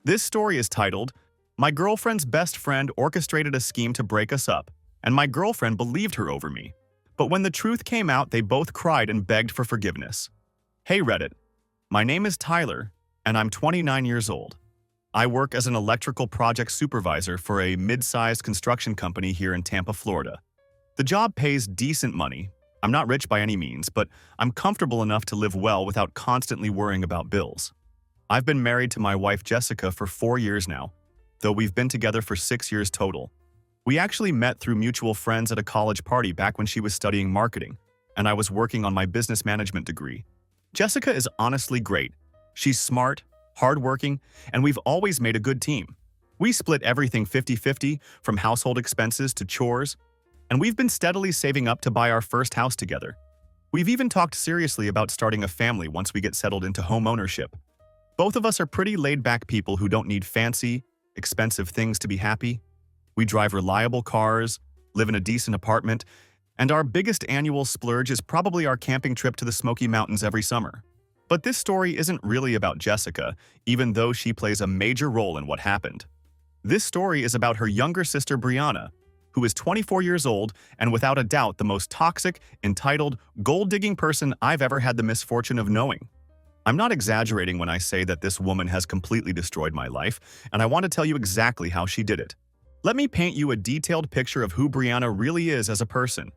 This story is titled, My Girlfriend's Best Friend Orchestrated a Scheme to Break Us Up, and My Girlfriend Believed Her Over Me. But when the truth came out, they both cried and begged for forgiveness. Hey Reddit, my name is Tyler, and I'm 29 years old. I work as an electrical project supervisor for a mid-sized construction company here in Tampa, Florida. The job pays decent money. I'm not rich by any means, but I'm comfortable enough to live well without constantly worrying about bills. I've been married to my wife Jessica for 4 years now, though we've been together for 6 years total. We actually met through mutual friends at a college party back when she was studying marketing, and I was working on my business management degree. Jessica is honestly great. She's smart, hardworking, and we've always made a good team. We split everything 50-50, from household expenses to chores, and we've been steadily saving up to buy our first house together. We've even talked seriously about starting a family once we get settled into home ownership. Both of us are pretty laid-back people who don't need fancy, expensive things to be happy. We drive reliable cars, live in a decent apartment, and our biggest annual splurge is probably our camping trip to the Smoky Mountains every summer. But this story isn't really about Jessica, even though she plays a major role in what happened. This story is about her younger sister Brianna, who is 24 years old and without a doubt the most toxic, entitled, gold-digging person I've ever had the misfortune of knowing. I'm not exaggerating when I say that this woman has completely destroyed my life, and I want to tell you exactly how she did it. Let me paint you a detailed picture of who Brianna really is as a person.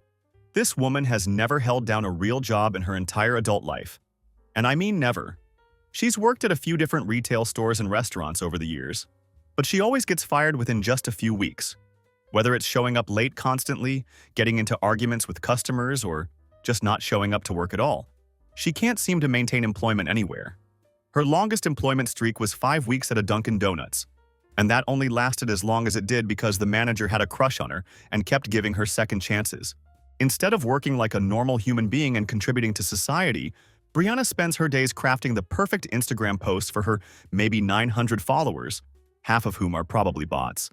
This woman has never held down a real job in her entire adult life. And I mean never. She's worked at a few different retail stores and restaurants over the years, but she always gets fired within just a few weeks. Whether it's showing up late constantly, getting into arguments with customers, or just not showing up to work at all, she can't seem to maintain employment anywhere. Her longest employment streak was 5 weeks at a Dunkin' Donuts, and that only lasted as long as it did because the manager had a crush on her and kept giving her second chances. Instead of working like a normal human being and contributing to society, Brianna spends her days crafting the perfect Instagram posts for her maybe 900 followers, half of whom are probably bots,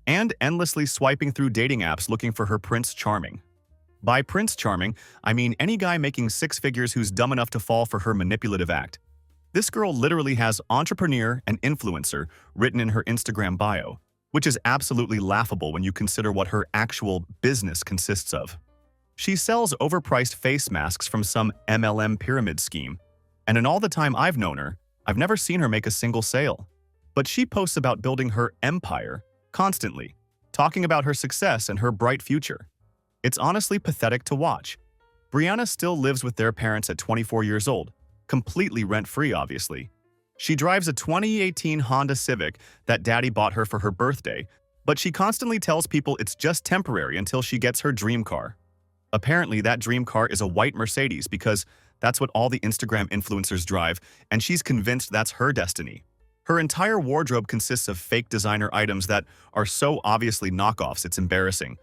and endlessly swiping through dating apps looking for her Prince Charming. By Prince Charming, I mean any guy making 6 figures who's dumb enough to fall for her manipulative act. This girl literally has entrepreneur and influencer written in her Instagram bio, which is absolutely laughable when you consider what her actual business consists of. She sells overpriced face masks from some MLM pyramid scheme, and in all the time I've known her, I've never seen her make a single sale. But she posts about building her empire constantly, talking about her success and her bright future. It's honestly pathetic to watch. Brianna still lives with their parents at 24 years old, completely rent-free obviously. She drives a 2018 Honda Civic that daddy bought her for her birthday, but she constantly tells people it's just temporary until she gets her dream car. Apparently that dream car is a white Mercedes because that's what all the Instagram influencers drive, and she's convinced that's her destiny. Her entire wardrobe consists of fake designer items that are so obviously knockoffs it's embarrassing.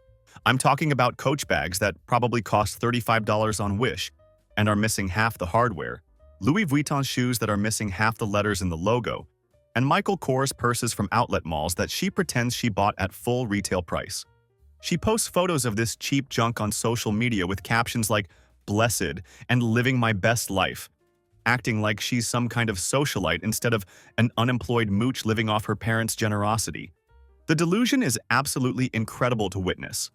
I'm talking about Coach bags that probably cost $35 on Wish and are missing half the hardware, Louis Vuitton shoes that are missing half the letters in the logo, and Michael Kors purses from outlet malls that she pretends she bought at full retail price. She posts photos of this cheap junk on social media with captions like "blessed" and "living my best life," acting like she's some kind of socialite instead of an unemployed mooch living off her parents' generosity. The delusion is absolutely incredible to witness.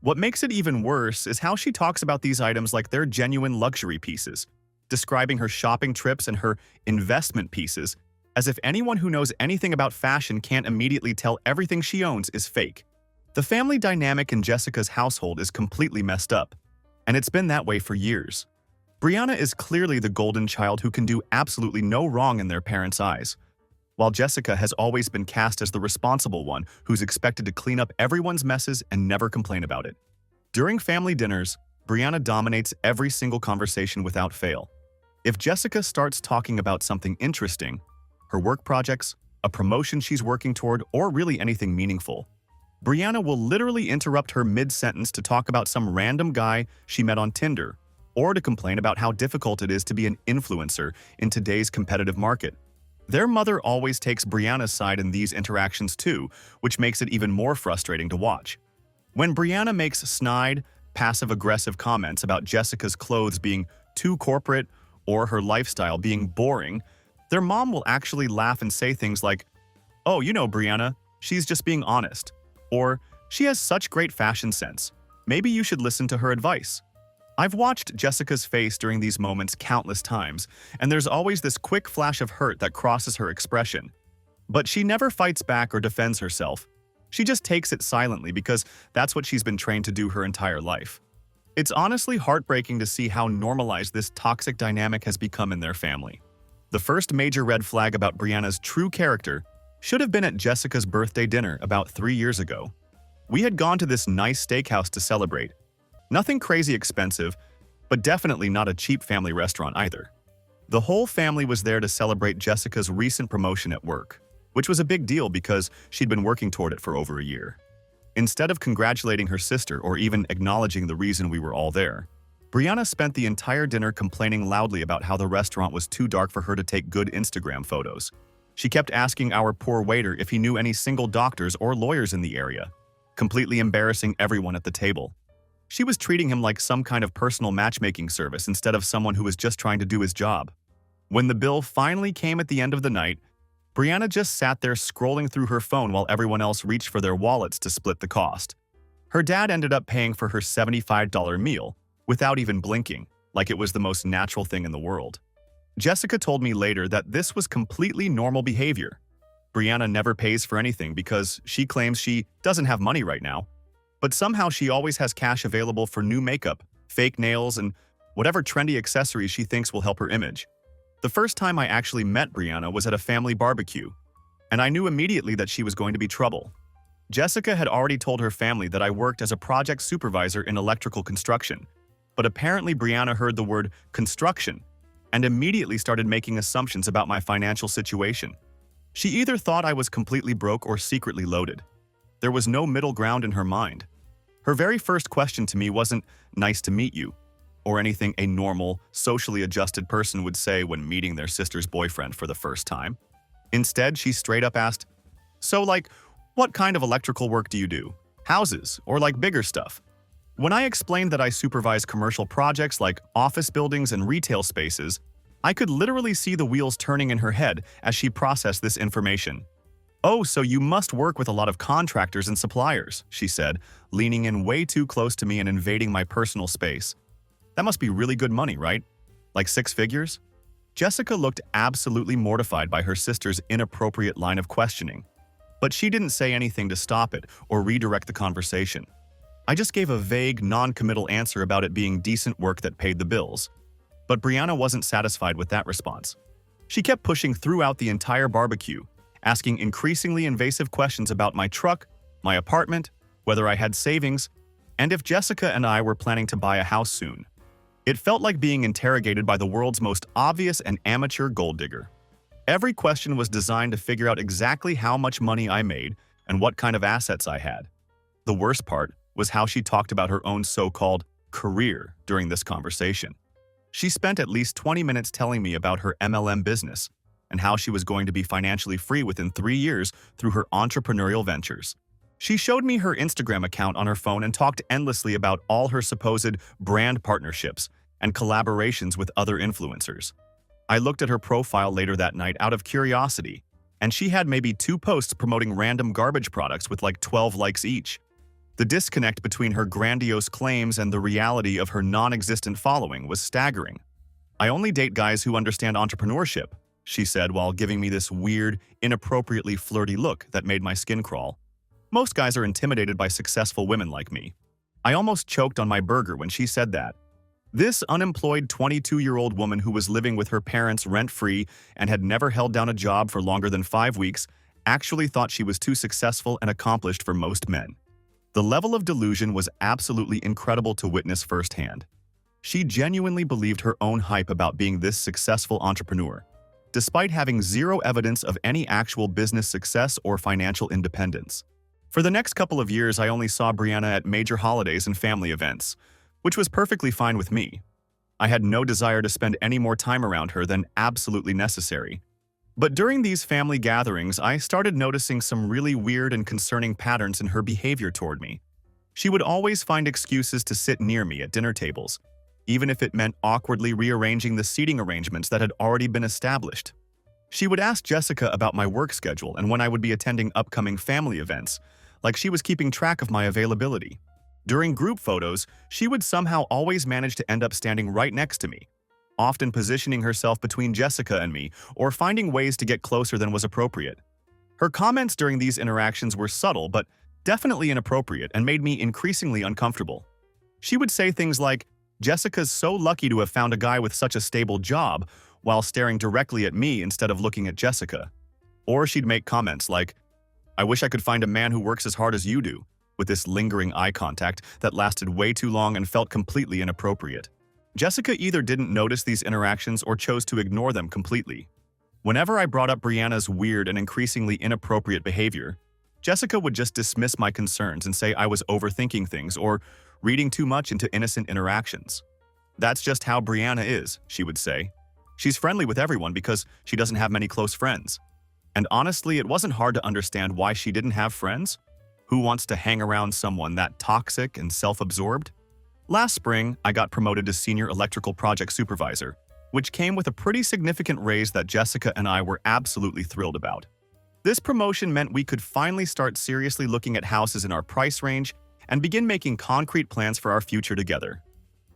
What makes it even worse is how she talks about these items like they're genuine luxury pieces, describing her shopping trips and her investment pieces as if anyone who knows anything about fashion can't immediately tell everything she owns is fake. The family dynamic in Jessica's household is completely messed up, and it's been that way for years. Brianna is clearly the golden child who can do absolutely no wrong in their parents' eyes, while Jessica has always been cast as the responsible one who's expected to clean up everyone's messes and never complain about it. During family dinners, Brianna dominates every single conversation without fail. If Jessica starts talking about something interesting, her work projects, a promotion she's working toward, or really anything meaningful, Brianna will literally interrupt her mid-sentence to talk about some random guy she met on Tinder, or to complain about how difficult it is to be an influencer in today's competitive market. Their mother always takes Brianna's side in these interactions too, which makes it even more frustrating to watch. When Brianna makes snide, passive-aggressive comments about Jessica's clothes being too corporate or her lifestyle being boring, their mom will actually laugh and say things like, "Oh, you know Brianna, she's just being honest." Or, "She has such great fashion sense. Maybe you should listen to her advice." I've watched Jessica's face during these moments countless times, and there's always this quick flash of hurt that crosses her expression. But she never fights back or defends herself. She just takes it silently because that's what she's been trained to do her entire life. It's honestly heartbreaking to see how normalized this toxic dynamic has become in their family. The first major red flag about Brianna's true character should have been at Jessica's birthday dinner about 3 years ago. We had gone to this nice steakhouse to celebrate. Nothing crazy expensive, but definitely not a cheap family restaurant either. The whole family was there to celebrate Jessica's recent promotion at work, which was a big deal because she'd been working toward it for over a year. Instead of congratulating her sister or even acknowledging the reason we were all there, Brianna spent the entire dinner complaining loudly about how the restaurant was too dark for her to take good Instagram photos. She kept asking our poor waiter if he knew any single doctors or lawyers in the area, completely embarrassing everyone at the table. She was treating him like some kind of personal matchmaking service instead of someone who was just trying to do his job. When the bill finally came at the end of the night, Brianna just sat there scrolling through her phone while everyone else reached for their wallets to split the cost. Her dad ended up paying for her $75 meal without even blinking, like it was the most natural thing in the world. Jessica told me later that this was completely normal behavior. Brianna never pays for anything because she claims she doesn't have money right now, but somehow she always has cash available for new makeup, fake nails, and whatever trendy accessories she thinks will help her image. The first time I actually met Brianna was at a family barbecue, and I knew immediately that she was going to be trouble. Jessica had already told her family that I worked as a project supervisor in electrical construction, but apparently Brianna heard the word construction and immediately started making assumptions about my financial situation. She either thought I was completely broke or secretly loaded. There was no middle ground in her mind. Her very first question to me wasn't "nice to meet you," or anything a normal, socially adjusted person would say when meeting their sister's boyfriend for the first time. Instead, she straight up asked, "So, what kind of electrical work do you do? Houses, or bigger stuff?" When I explained that I supervise commercial projects like office buildings and retail spaces, I could literally see the wheels turning in her head as she processed this information. "Oh, so you must work with a lot of contractors and suppliers," she said, leaning in way too close to me and invading my personal space. "That must be really good money, right? Like 6 figures?" Jessica looked absolutely mortified by her sister's inappropriate line of questioning, but she didn't say anything to stop it or redirect the conversation. I just gave a vague, non-committal answer about it being decent work that paid the bills. But Brianna wasn't satisfied with that response. She kept pushing throughout the entire barbecue, asking increasingly invasive questions about my truck, my apartment, whether I had savings, and if Jessica and I were planning to buy a house soon. It felt like being interrogated by the world's most obvious and amateur gold digger. Every question was designed to figure out exactly how much money I made and what kind of assets I had. The worst part was how she talked about her own so-called career during this conversation. She spent at least 20 minutes telling me about her MLM business and how she was going to be financially free within 3 years through her entrepreneurial ventures. She showed me her Instagram account on her phone and talked endlessly about all her supposed brand partnerships and collaborations with other influencers. I looked at her profile later that night out of curiosity, and she had maybe 2 posts promoting random garbage products with 12 likes each. The disconnect between her grandiose claims and the reality of her non-existent following was staggering. "I only date guys who understand entrepreneurship," she said while giving me this weird, inappropriately flirty look that made my skin crawl. "Most guys are intimidated by successful women like me." I almost choked on my burger when she said that. This unemployed 22-year-old woman who was living with her parents rent-free and had never held down a job for longer than 5 weeks actually thought she was too successful and accomplished for most men. The level of delusion was absolutely incredible to witness firsthand. She genuinely believed her own hype about being this successful entrepreneur, despite having zero evidence of any actual business success or financial independence. For the next couple of years, I only saw Brianna at major holidays and family events, which was perfectly fine with me. I had no desire to spend any more time around her than absolutely necessary. But during these family gatherings, I started noticing some really weird and concerning patterns in her behavior toward me. She would always find excuses to sit near me at dinner tables, even if it meant awkwardly rearranging the seating arrangements that had already been established. She would ask Jessica about my work schedule and when I would be attending upcoming family events, like she was keeping track of my availability. During group photos, she would somehow always manage to end up standing right next to me, often positioning herself between Jessica and me or finding ways to get closer than was appropriate. Her comments during these interactions were subtle but definitely inappropriate and made me increasingly uncomfortable. She would say things like, "Jessica's so lucky to have found a guy with such a stable job," while staring directly at me instead of looking at Jessica. Or she'd make comments like, "I wish I could find a man who works as hard as you do," with this lingering eye contact that lasted way too long and felt completely inappropriate. Jessica either didn't notice these interactions or chose to ignore them completely. Whenever I brought up Brianna's weird and increasingly inappropriate behavior, Jessica would just dismiss my concerns and say I was overthinking things or reading too much into innocent interactions. "That's just how Brianna is," she would say. "She's friendly with everyone because she doesn't have many close friends." And honestly, it wasn't hard to understand why she didn't have friends. Who wants to hang around someone that toxic and self-absorbed? Last spring, I got promoted to Senior Electrical Project Supervisor, which came with a pretty significant raise that Jessica and I were absolutely thrilled about. This promotion meant we could finally start seriously looking at houses in our price range and begin making concrete plans for our future together.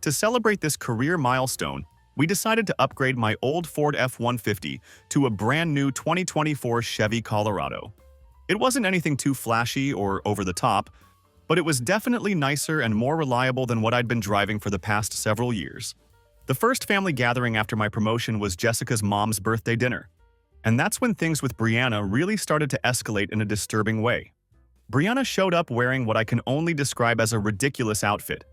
To celebrate this career milestone, we decided to upgrade my old Ford F-150 to a brand new 2024 Chevy Colorado. It wasn't anything too flashy or over the top, but it was definitely nicer and more reliable than what I'd been driving for the past several years. The first family gathering after my promotion was Jessica's mom's birthday dinner. And that's when things with Brianna really started to escalate in a disturbing way. Brianna showed up wearing what I can only describe as a ridiculous outfit.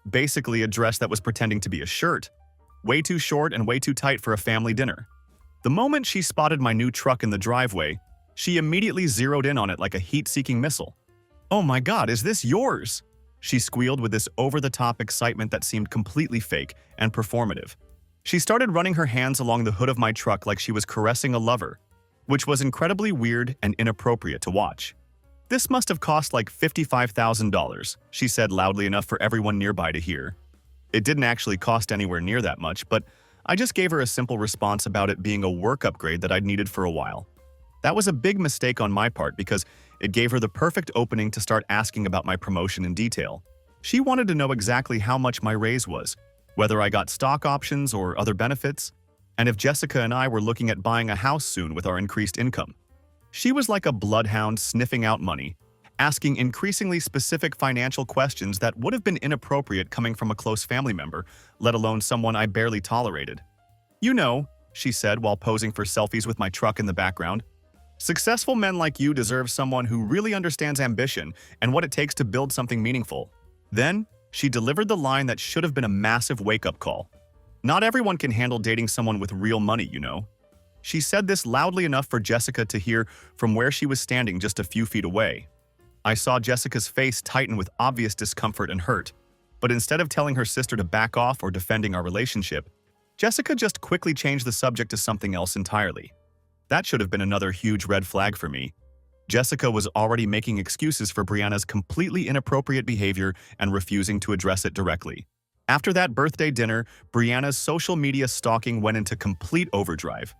Basically a dress that was pretending to be a shirt, way too short and way too tight for a family dinner. The moment she spotted my new truck in the driveway, she immediately zeroed in on it like a heat-seeking missile. "Oh my God, is this yours?" She squealed with this over-the-top excitement that seemed completely fake and performative. She started running her hands along the hood of my truck like she was caressing a lover, which was incredibly weird and inappropriate to watch. "This must have cost like $55,000, she said loudly enough for everyone nearby to hear. It didn't actually cost anywhere near that much, but I just gave her a simple response about it being a work upgrade that I'd needed for a while. That was a big mistake on my part because it gave her the perfect opening to start asking about my promotion in detail. She wanted to know exactly how much my raise was, whether I got stock options or other benefits, and if Jessica and I were looking at buying a house soon with our increased income. She was like a bloodhound sniffing out money, asking increasingly specific financial questions that would have been inappropriate coming from a close family member, let alone someone I barely tolerated. "You know," she said while posing for selfies with my truck in the background, "successful men like you deserve someone who really understands ambition and what it takes to build something meaningful." Then, she delivered the line that should have been a massive wake-up call. "Not everyone can handle dating someone with real money, you know." She said this loudly enough for Jessica to hear from where she was standing just a few feet away. I saw Jessica's face tighten with obvious discomfort and hurt, but instead of telling her sister to back off or defending our relationship, Jessica just quickly changed the subject to something else entirely. That should have been another huge red flag for me. Jessica was already making excuses for Brianna's completely inappropriate behavior and refusing to address it directly. After that birthday dinner, Brianna's social media stalking went into complete overdrive.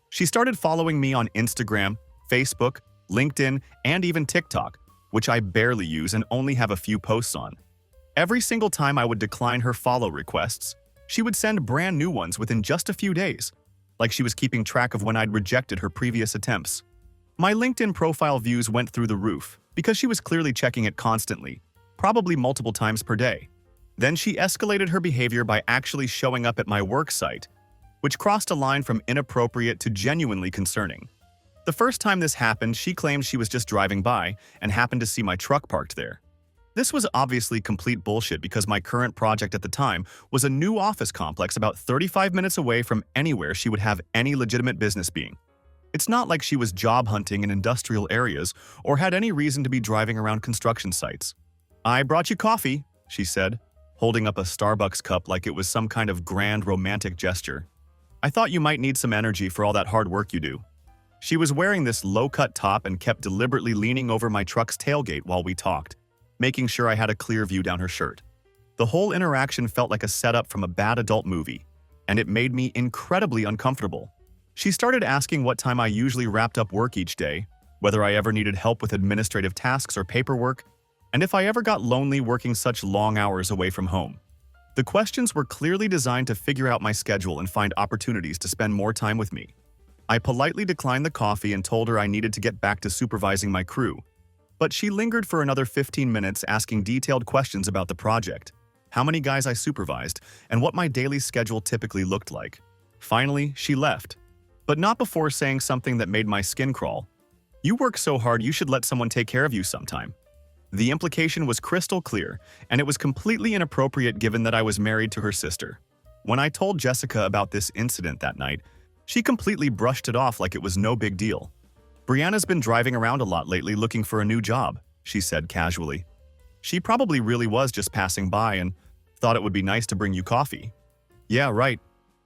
She started following me on Instagram, Facebook, LinkedIn, and even TikTok, which I barely use and only have a few posts on. Every single time I would decline her follow requests, she would send brand new ones within just a few days, like she was keeping track of when I'd rejected her previous attempts. My LinkedIn profile views went through the roof because she was clearly checking it constantly, probably multiple times per day. Then she escalated her behavior by actually showing up at my work site, which crossed a line from inappropriate to genuinely concerning. The first time this happened, she claimed she was just driving by and happened to see my truck parked there. This was obviously complete bullshit because my current project at the time was a new office complex about 35 minutes away from anywhere she would have any legitimate business being. It's not like she was job hunting in industrial areas or had any reason to be driving around construction sites. "I brought you coffee," she said, holding up a Starbucks cup like it was some kind of grand romantic gesture. "I thought you might need some energy for all that hard work you do." She was wearing this low-cut top and kept deliberately leaning over my truck's tailgate while we talked, making sure I had a clear view down her shirt. The whole interaction felt like a setup from a bad adult movie, and it made me incredibly uncomfortable. She started asking what time I usually wrapped up work each day, whether I ever needed help with administrative tasks or paperwork, and if I ever got lonely working such long hours away from home. The questions were clearly designed to figure out my schedule and find opportunities to spend more time with me. I politely declined the coffee and told her I needed to get back to supervising my crew, but she lingered for another 15 minutes asking detailed questions about the project, how many guys I supervised, and what my daily schedule typically looked like. Finally, she left, but not before saying something that made my skin crawl. "You work so hard, you should let someone take care of you sometime." The implication was crystal clear, and it was completely inappropriate given that I was married to her sister. When I told Jessica about this incident that night, she completely brushed it off like it was no big deal. "Brianna's been driving around a lot lately looking for a new job," she said casually. "She probably really was just passing by and thought it would be nice to bring you coffee." Yeah, right.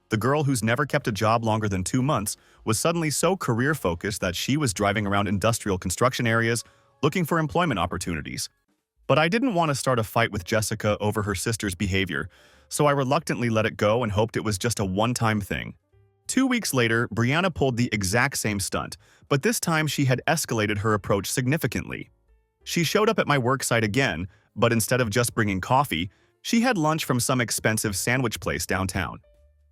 The girl who's never kept a job longer than 2 months was suddenly so career-focused that she was driving around industrial construction areas looking for employment opportunities. But I didn't want to start a fight with Jessica over her sister's behavior, so I reluctantly let it go and hoped it was just a one-time thing. 2 weeks later, Brianna pulled the exact same stunt, but this time she had escalated her approach significantly. She showed up at my work site again, but instead of just bringing coffee, she had lunch from some expensive sandwich place downtown.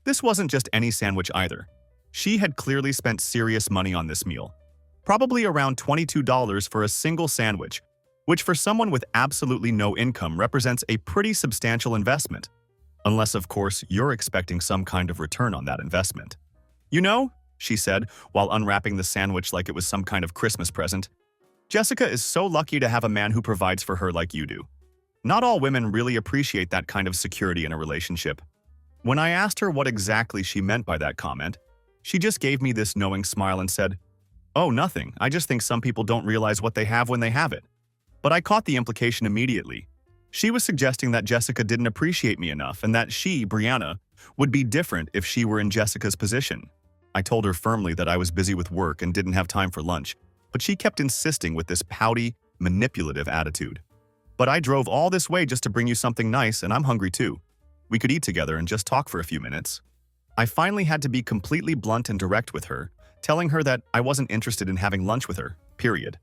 This wasn't just any sandwich either. She had clearly spent serious money on this meal. Probably around $22 for a single sandwich, which for someone with absolutely no income represents a pretty substantial investment. Unless, of course, you're expecting some kind of return on that investment. "You know," she said, while unwrapping the sandwich like it was some kind of Christmas present, "Jessica is so lucky to have a man who provides for her like you do. Not all women really appreciate that kind of security in a relationship." When I asked her what exactly she meant by that comment, she just gave me this knowing smile and said, "Oh, nothing. I just think some people don't realize what they have when they have it." But I caught the implication immediately. She was suggesting that Jessica didn't appreciate me enough and that she, Brianna, would be different if she were in Jessica's position. I told her firmly that I was busy with work and didn't have time for lunch, but she kept insisting with this pouty, manipulative attitude. "But I drove all this way just to bring you something nice, and I'm hungry too. We could eat together and just talk for a few minutes." I finally had to be completely blunt and direct with her, telling her that I wasn't interested in having lunch with her, period.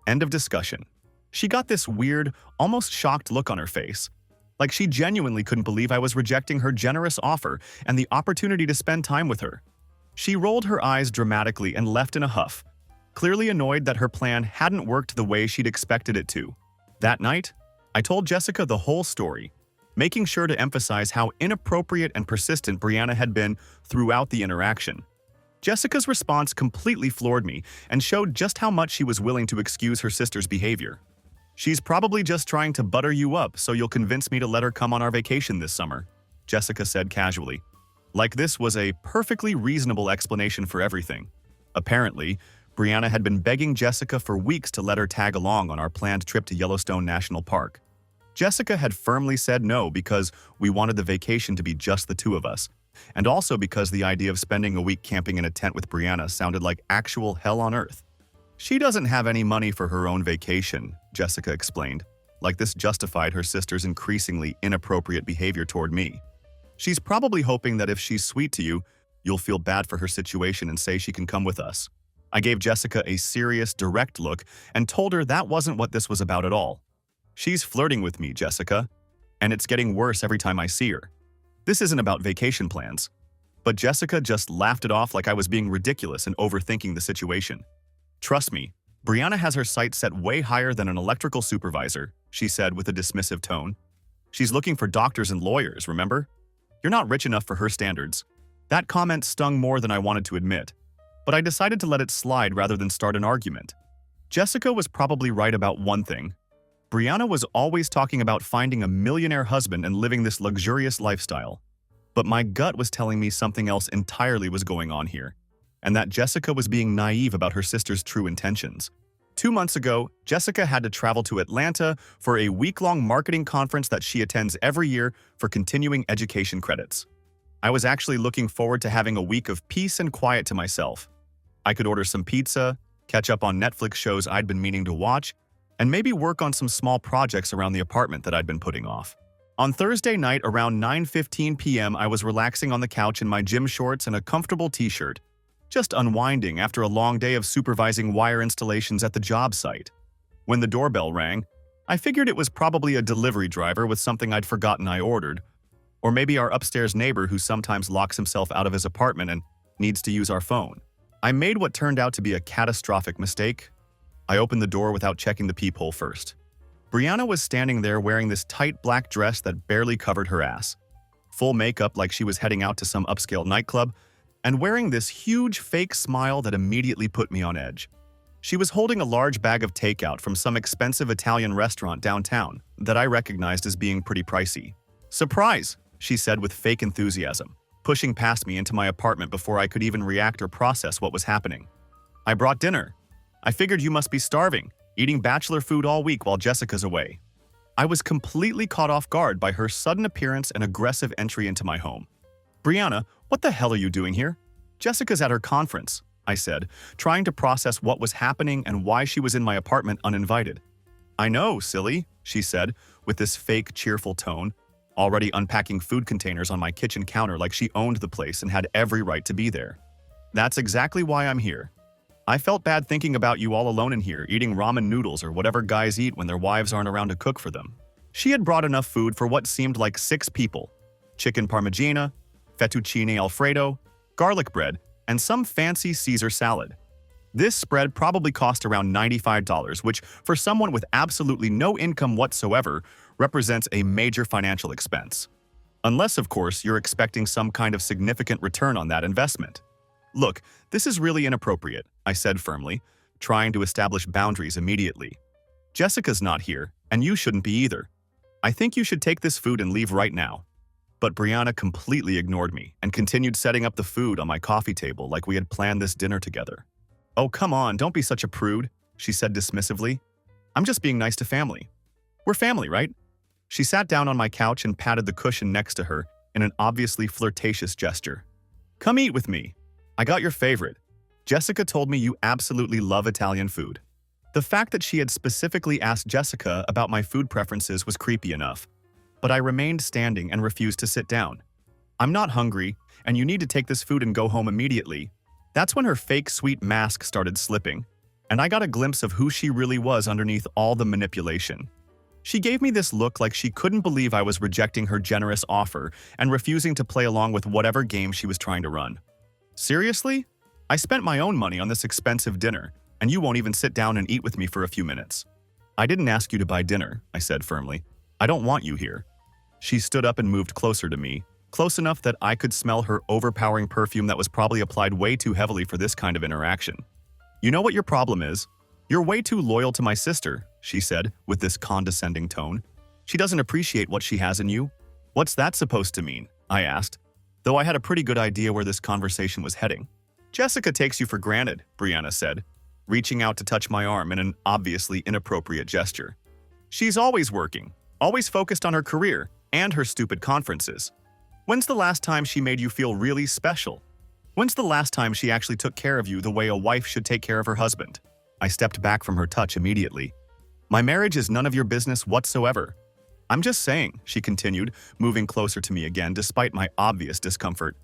End of discussion. She got this weird, almost shocked look on her face, like she genuinely couldn't believe I was rejecting her generous offer and the opportunity to spend time with her. She rolled her eyes dramatically and left in a huff, clearly annoyed that her plan hadn't worked the way she'd expected it to. That night, I told Jessica the whole story, making sure to emphasize how inappropriate and persistent Brianna had been throughout the interaction. Jessica's response completely floored me and showed just how much she was willing to excuse her sister's behavior. "She's probably just trying to butter you up so you'll convince me to let her come on our vacation this summer," Jessica said casually. Like this was a perfectly reasonable explanation for everything. Apparently, Brianna had been begging Jessica for weeks to let her tag along on our planned trip to Yellowstone National Park. Jessica had firmly said no because we wanted the vacation to be just the two of us, and also because the idea of spending a week camping in a tent with Brianna sounded like actual hell on earth. "She doesn't have any money for her own vacation," Jessica explained, like this justified her sister's increasingly inappropriate behavior toward me. "She's probably hoping that if she's sweet to you, you'll feel bad for her situation and say she can come with us." I gave Jessica a serious, direct look and told her that wasn't what this was about at all. "She's flirting with me, Jessica, and it's getting worse every time I see her. This isn't about vacation plans." But Jessica just laughed it off like I was being ridiculous and overthinking the situation. "Trust me, Brianna has her sights set way higher than an electrical supervisor," she said with a dismissive tone. "She's looking for doctors and lawyers, remember? You're not rich enough for her standards." That comment stung more than I wanted to admit, but I decided to let it slide rather than start an argument. Jessica was probably right about one thing. Brianna was always talking about finding a millionaire husband and living this luxurious lifestyle. But my gut was telling me something else entirely was going on here, and that Jessica was being naive about her sister's true intentions. 2 months ago, Jessica had to travel to Atlanta for a week-long marketing conference that she attends every year for continuing education credits. I was actually looking forward to having a week of peace and quiet to myself. I could order some pizza, catch up on Netflix shows I'd been meaning to watch, and maybe work on some small projects around the apartment that I'd been putting off. On Thursday night around 9:15 p.m., I was relaxing on the couch in my gym shorts and a comfortable t-shirt. just unwinding after a long day of supervising wire installations at the job site. When the doorbell rang, I figured it was probably a delivery driver with something I'd forgotten I ordered, or maybe our upstairs neighbor who sometimes locks himself out of his apartment and needs to use our phone. I made what turned out to be a catastrophic mistake. I opened the door without checking the peephole first. Brianna was standing there wearing this tight black dress that barely covered her ass, full makeup like she was heading out to some upscale nightclub, and wearing this huge fake smile that immediately put me on edge. She was holding a large bag of takeout from some expensive Italian restaurant downtown that I recognized as being pretty pricey. "Surprise," she said with fake enthusiasm, pushing past me into my apartment before I could even react or process what was happening. "I brought dinner. I figured you must be starving, eating bachelor food all week while Jessica's away." I was completely caught off guard by her sudden appearance and aggressive entry into my home. "Brianna, what the hell are you doing here?" "Jessica's at her conference," I said, trying to process what was happening and why she was in my apartment uninvited. "I know, silly," she said, with this fake, cheerful tone, already unpacking food containers on my kitchen counter like she owned the place and had every right to be there. "That's exactly why I'm here. I felt bad thinking about you all alone in here, eating ramen noodles or whatever guys eat when their wives aren't around to cook for them." She had brought enough food for what seemed like 6 people: chicken parmigiana, fettuccine alfredo, garlic bread, and some fancy Caesar salad. This spread probably cost around $95, which, for someone with absolutely no income whatsoever, represents a major financial expense. Unless, of course, you're expecting some kind of significant return on that investment. "Look, this is really inappropriate," I said firmly, trying to establish boundaries immediately. "Jessica's not here, and you shouldn't be either. I think you should take this food and leave right now." But Brianna completely ignored me and continued setting up the food on my coffee table like we had planned this dinner together. "Oh, come on, don't be such a prude," she said dismissively. "I'm just being nice to family. We're family, right?" She sat down on my couch and patted the cushion next to her in an obviously flirtatious gesture. "Come eat with me. I got your favorite. Jessica told me you absolutely love Italian food." The fact that she had specifically asked Jessica about my food preferences was creepy enough, but I remained standing and refused to sit down. "I'm not hungry, and you need to take this food and go home immediately." That's when her fake sweet mask started slipping, and I got a glimpse of who she really was underneath all the manipulation. She gave me this look like she couldn't believe I was rejecting her generous offer and refusing to play along with whatever game she was trying to run. "Seriously? I spent my own money on this expensive dinner, and you won't even sit down and eat with me for a few minutes." "I didn't ask you to buy dinner," I said firmly. "I don't want you here." She stood up and moved closer to me, close enough that I could smell her overpowering perfume that was probably applied way too heavily for this kind of interaction. "You know what your problem is? You're way too loyal to my sister," she said with this condescending tone. "She doesn't appreciate what she has in you." "What's that supposed to mean?" I asked, though I had a pretty good idea where this conversation was heading. "Jessica takes you for granted," Brianna said, reaching out to touch my arm in an obviously inappropriate gesture. "She's always working, always focused on her career and her stupid conferences. When's the last time she made you feel really special? When's the last time she actually took care of you the way a wife should take care of her husband?" I stepped back from her touch immediately. "My marriage is none of your business whatsoever." "I'm just saying," she continued, moving closer to me again despite my obvious discomfort.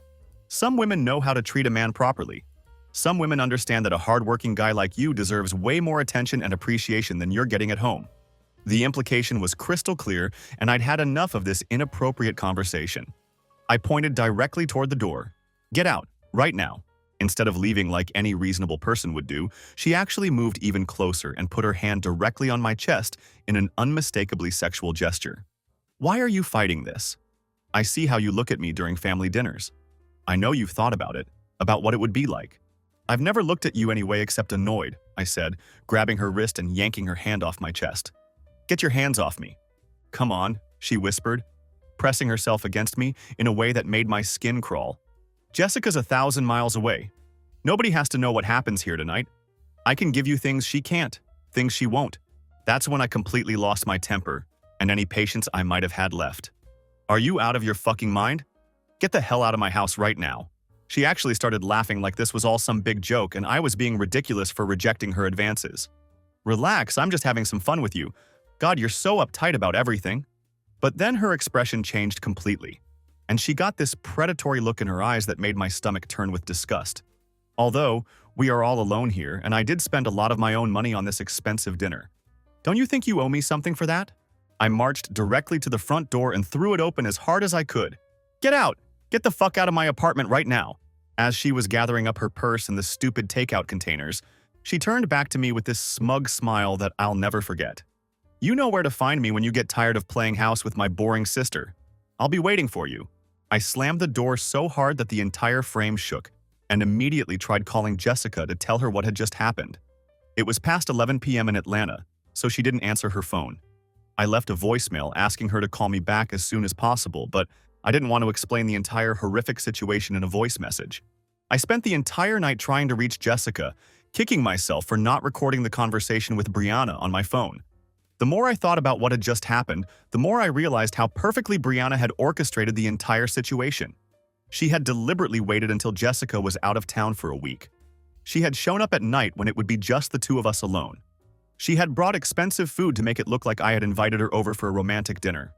"Some women know how to treat a man properly. Some women understand that a hardworking guy like you deserves way more attention and appreciation than you're getting at home." The implication was crystal clear, and I'd had enough of this inappropriate conversation. I pointed directly toward the door. "Get out, right now." Instead of leaving like any reasonable person would do, she actually moved even closer and put her hand directly on my chest in an unmistakably sexual gesture. "Why are you fighting this? I see how you look at me during family dinners. I know you've thought about it, about what it would be like. I've never looked at you anyway except annoyed," I said, grabbing her wrist and yanking her hand off my chest. "Get your hands off me." "Come on," she whispered, pressing herself against me in a way that made my skin crawl. "Jessica's 1,000 miles away. Nobody has to know what happens here tonight. I can give you things she can't, things she won't." That's when I completely lost my temper and any patience I might have had left. "Are you out of your fucking mind? Get the hell out of my house right now." She actually started laughing like this was all some big joke and I was being ridiculous for rejecting her advances. "Relax, I'm just having some fun with you. God, you're so uptight about everything." But then her expression changed completely, and she got this predatory look in her eyes that made my stomach turn with disgust. Although, we are all alone here, and I did spend a lot of my own money on this expensive dinner. Don't you think you owe me something for that? I marched directly to the front door and threw it open as hard as I could. Get out! Get the fuck out of my apartment right now! As she was gathering up her purse and the stupid takeout containers, she turned back to me with this smug smile that I'll never forget. You know where to find me when you get tired of playing house with my boring sister. I'll be waiting for you. I slammed the door so hard that the entire frame shook, and immediately tried calling Jessica to tell her what had just happened. It was past 11 p.m. in Atlanta, so she didn't answer her phone. I left a voicemail asking her to call me back as soon as possible, but I didn't want to explain the entire horrific situation in a voice message. I spent the entire night trying to reach Jessica, kicking myself for not recording the conversation with Brianna on my phone. The more I thought about what had just happened, the more I realized how perfectly Brianna had orchestrated the entire situation. She had deliberately waited until Jessica was out of town for a week. She had shown up at night when it would be just the two of us alone. She had brought expensive food to make it look like I had invited her over for a romantic dinner.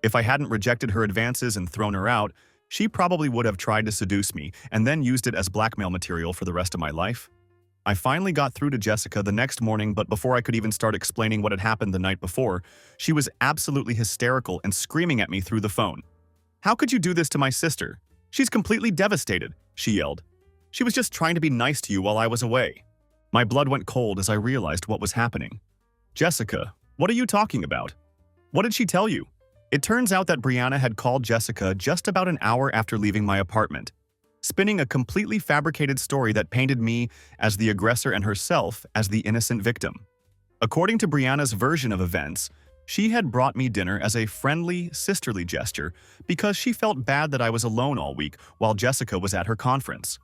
If I hadn't rejected her advances and thrown her out, she probably would have tried to seduce me and then used it as blackmail material for the rest of my life. I finally got through to Jessica the next morning, but before I could even start explaining what had happened the night before, she was absolutely hysterical and screaming at me through the phone. "How could you do this to my sister? She's completely devastated," she yelled. "She was just trying to be nice to you while I was away." My blood went cold as I realized what was happening. "Jessica, what are you talking about? What did she tell you?" It turns out that Brianna had called Jessica just about an hour after leaving my apartment, spinning a completely fabricated story that painted me as the aggressor and herself as the innocent victim. According to Brianna's version of events, she had brought me dinner as a friendly, sisterly gesture because she felt bad that I was alone all week while Jessica was at her conference.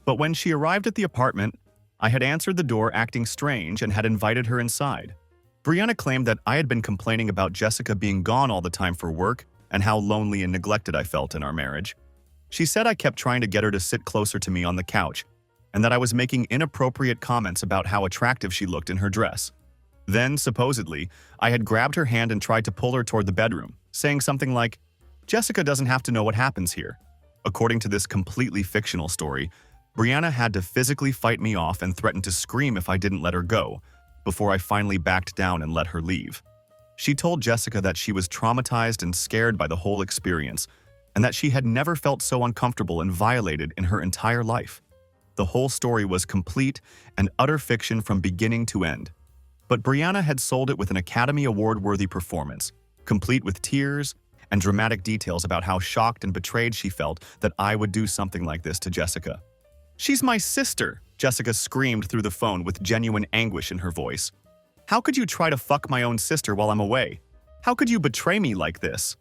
But when she arrived at the apartment, I had answered the door acting strange and had invited her inside. Brianna claimed that I had been complaining about Jessica being gone all the time for work and how lonely and neglected I felt in our marriage. She said I kept trying to get her to sit closer to me on the couch and that I was making inappropriate comments about how attractive she looked in her dress. Then, supposedly, I had grabbed her hand and tried to pull her toward the bedroom, saying something like, "Jessica doesn't have to know what happens here." According to this completely fictional story, Brianna had to physically fight me off and threaten to scream if I didn't let her go, before I finally backed down and let her leave. She told Jessica that she was traumatized and scared by the whole experience, and that she had never felt so uncomfortable and violated in her entire life. The whole story was complete and utter fiction from beginning to end. But Brianna had sold it with an Academy Award-worthy performance, complete with tears and dramatic details about how shocked and betrayed she felt that I would do something like this to Jessica. "She's my sister," Jessica screamed through the phone with genuine anguish in her voice. "How could you try to fuck my own sister while I'm away? How could you betray me like this?"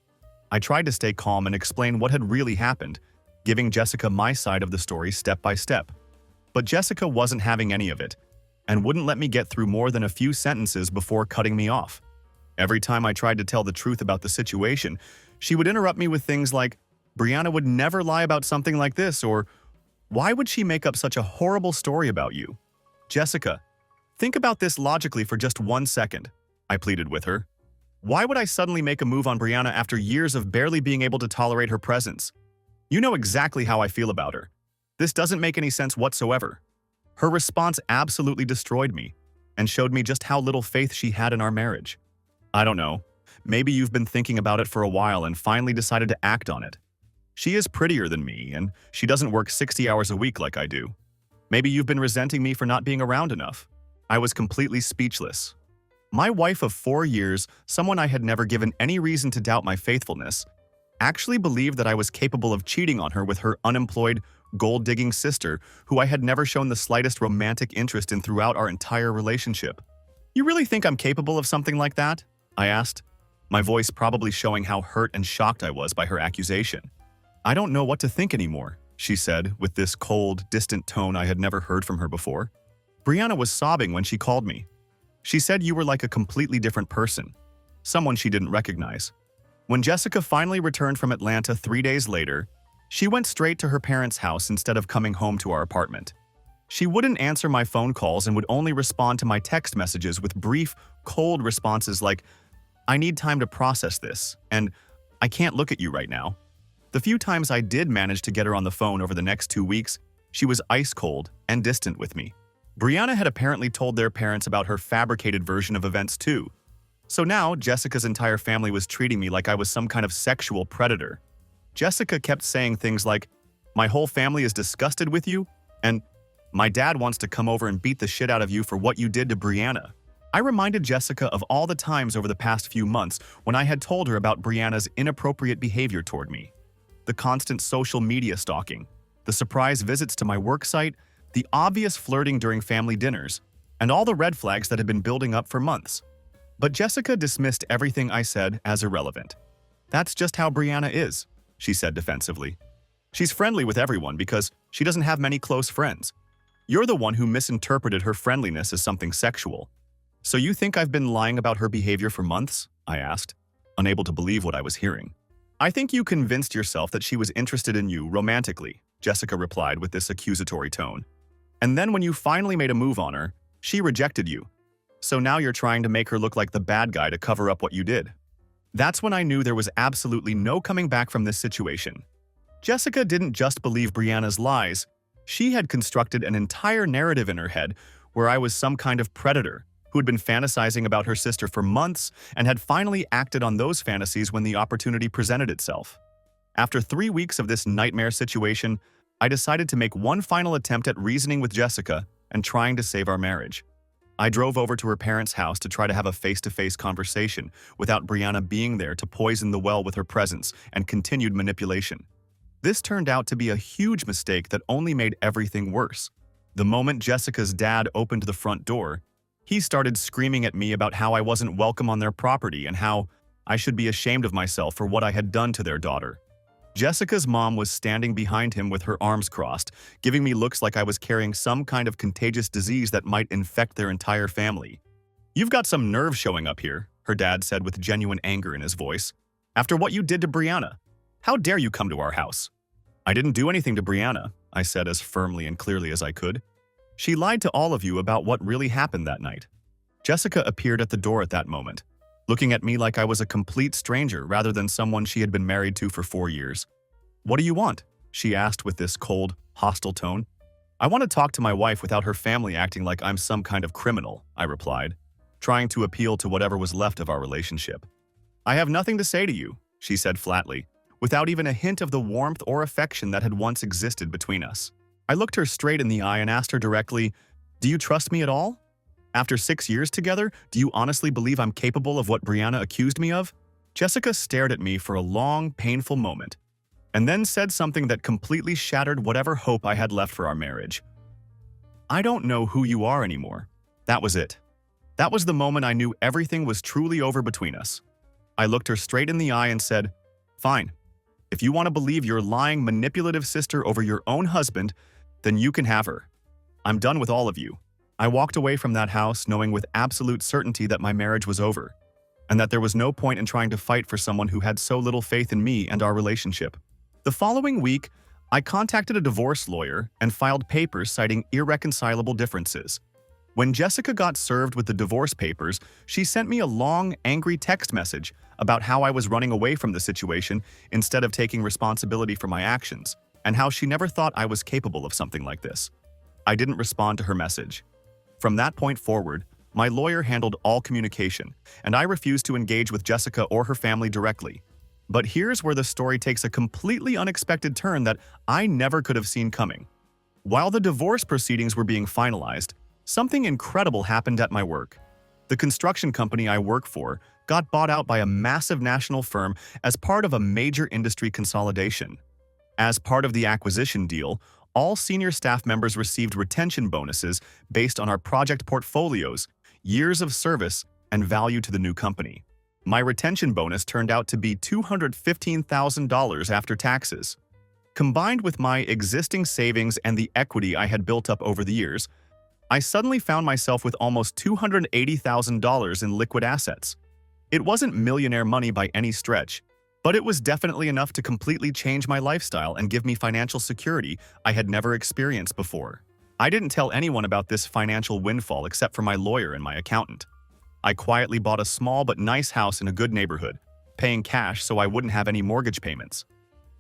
I tried to stay calm and explain what had really happened, giving Jessica my side of the story step by step. But Jessica wasn't having any of it, and wouldn't let me get through more than a few sentences before cutting me off. Every time I tried to tell the truth about the situation, she would interrupt me with things like, "Brianna would never lie about something like this," or "Why would she make up such a horrible story about you?" "Jessica, think about this logically for just 1 second, I pleaded with her. "Why would I suddenly make a move on Brianna after years of barely being able to tolerate her presence? You know exactly how I feel about her. This doesn't make any sense whatsoever." Her response absolutely destroyed me and showed me just how little faith she had in our marriage. "I don't know. Maybe you've been thinking about it for a while and finally decided to act on it. She is prettier than me, and she doesn't work 60 hours a week like I do. Maybe you've been resenting me for not being around enough." I was completely speechless. My wife of 4 years, someone I had never given any reason to doubt my faithfulness, actually believed that I was capable of cheating on her with her unemployed, gold-digging sister, who I had never shown the slightest romantic interest in throughout our entire relationship. "You really think I'm capable of something like that?" I asked, my voice probably showing how hurt and shocked I was by her accusation. "I don't know what to think anymore," she said, with this cold, distant tone I had never heard from her before. "Brianna was sobbing when she called me. She said you were like a completely different person, someone she didn't recognize." When Jessica finally returned from Atlanta 3 days later, she went straight to her parents' house instead of coming home to our apartment. She wouldn't answer my phone calls and would only respond to my text messages with brief, cold responses like, "I need time to process this," and "I can't look at you right now." The few times I did manage to get her on the phone over the next 2 weeks, She was ice cold and distant with me. Brianna had apparently told their parents about her fabricated version of events too. So now, Jessica's entire family was treating me like I was some kind of sexual predator. Jessica kept saying things like, "My whole family is disgusted with you," and "My dad wants to come over and beat the shit out of you for what you did to Brianna." I reminded Jessica of all the times over the past few months when I had told her about Brianna's inappropriate behavior toward me. The constant social media stalking, the surprise visits to my work site, the obvious flirting during family dinners, and all the red flags that had been building up for months. But Jessica dismissed everything I said as irrelevant. "That's just how Brianna is," she said defensively. "She's friendly with everyone because she doesn't have many close friends. You're the one who misinterpreted her friendliness as something sexual." "So you think I've been lying about her behavior for months?" I asked, unable to believe what I was hearing. "I think you convinced yourself that she was interested in you romantically," Jessica replied with this accusatory tone. "And then when you finally made a move on her, she rejected you. So now you're trying to make her look like the bad guy to cover up what you did." That's when I knew there was absolutely no coming back from this situation. Jessica didn't just believe Brianna's lies. She had constructed an entire narrative in her head where I was some kind of predator who had been fantasizing about her sister for months and had finally acted on those fantasies when the opportunity presented itself. After 3 weeks of this nightmare situation, I decided to make one final attempt at reasoning with Jessica and trying to save our marriage. I drove over to her parents' house to try to have a face-to-face conversation without Brianna being there to poison the well with her presence and continued manipulation. This turned out to be a huge mistake that only made everything worse. The moment Jessica's dad opened the front door, he started screaming at me about how I wasn't welcome on their property and how I should be ashamed of myself for what I had done to their daughter. Jessica's mom was standing behind him with her arms crossed, giving me looks like I was carrying some kind of contagious disease that might infect their entire family. "You've got some nerve showing up here," her dad said with genuine anger in his voice. "After what you did to Brianna, how dare you come to our house?" "I didn't do anything to Brianna," I said as firmly and clearly as I could. "She lied to all of you about what really happened that night." Jessica appeared at the door at that moment, looking at me like I was a complete stranger rather than someone she had been married to for 4 years. "What do you want?" she asked with this cold, hostile tone. "I want to talk to my wife without her family acting like I'm some kind of criminal," I replied, trying to appeal to whatever was left of our relationship. "I have nothing to say to you," she said flatly, without even a hint of the warmth or affection that had once existed between us. I looked her straight in the eye and asked her directly, "Do you trust me at all? After 6 years together, do you honestly believe I'm capable of what Brianna accused me of?" Jessica stared at me for a long, painful moment, and then said something that completely shattered whatever hope I had left for our marriage. "I don't know who you are anymore." That was it. That was the moment I knew everything was truly over between us. I looked her straight in the eye and said, "Fine. If you want to believe your lying, manipulative sister over your own husband, then you can have her. I'm done with all of you." I walked away from that house knowing with absolute certainty that my marriage was over, and that there was no point in trying to fight for someone who had so little faith in me and our relationship. The following week, I contacted a divorce lawyer and filed papers citing irreconcilable differences. When Jessica got served with the divorce papers, she sent me a long, angry text message about how I was running away from the situation instead of taking responsibility for my actions, and how she never thought I was capable of something like this. I didn't respond to her message. From that point forward, my lawyer handled all communication, and I refused to engage with Jessica or her family directly. But here's where the story takes a completely unexpected turn that I never could have seen coming. While the divorce proceedings were being finalized, something incredible happened at my work. The construction company I work for got bought out by a massive national firm as part of a major industry consolidation. As part of the acquisition deal, all senior staff members received retention bonuses based on our project portfolios, years of service, and value to the new company. My retention bonus turned out to be $215,000 after taxes. Combined with my existing savings and the equity I had built up over the years, I suddenly found myself with almost $280,000 in liquid assets. It wasn't millionaire money by any stretch, but it was definitely enough to completely change my lifestyle and give me financial security I had never experienced before. I didn't tell anyone about this financial windfall except for my lawyer and my accountant. I quietly bought a small but nice house in a good neighborhood, paying cash so I wouldn't have any mortgage payments.